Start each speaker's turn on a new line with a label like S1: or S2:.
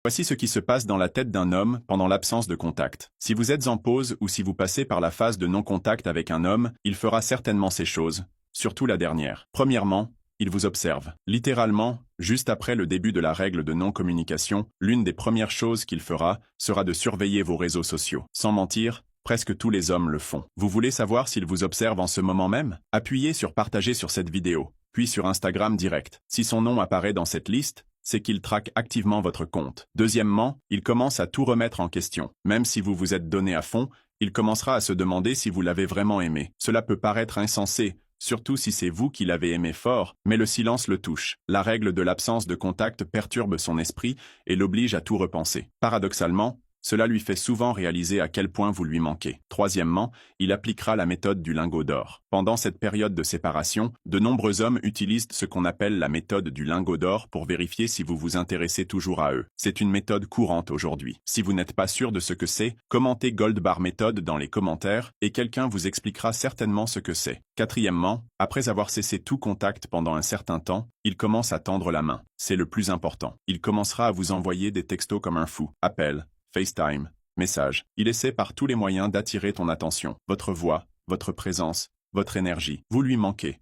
S1: Voici ce qui se passe dans la tête d'un homme pendant l'absence de contact. Si vous êtes en pause ou si vous passez par la phase de non-contact avec un homme, il fera certainement ces choses, surtout la dernière. Premièrement, il vous observe. Littéralement, juste après le début de la règle de non-communication, l'une des premières choses qu'il fera sera de surveiller vos réseaux sociaux. Sans mentir, presque tous les hommes le font. Vous voulez savoir s'il vous observe en ce moment même? Appuyez sur partager sur cette vidéo, puis sur Instagram direct. Si son nom apparaît dans cette liste, c'est qu'il traque activement votre compte. Deuxièmement, il commence à tout remettre en question. Même si vous vous êtes donné à fond, il commencera à se demander si vous l'avez vraiment aimé. Cela peut paraître insensé, surtout si c'est vous qui l'avez aimé fort, mais le silence le touche. La règle de l'absence de contact perturbe son esprit et l'oblige à tout repenser. Paradoxalement, cela lui fait souvent réaliser à quel point vous lui manquez. Troisièmement, il appliquera la méthode du lingot d'or. Pendant cette période de séparation, de nombreux hommes utilisent ce qu'on appelle la méthode du lingot d'or pour vérifier si vous vous intéressez toujours à eux. C'est une méthode courante aujourd'hui. Si vous n'êtes pas sûr de ce que c'est, commentez Goldbar méthode dans les commentaires et quelqu'un vous expliquera certainement ce que c'est. Quatrièmement, après avoir cessé tout contact pendant un certain temps, il commence à tendre la main. C'est le plus important. Il commencera à vous envoyer des textos comme un fou. Appels, FaceTime, messages. Il essaie par tous les moyens d'attirer ton attention, votre voix, votre présence, votre énergie. Vous lui manquez.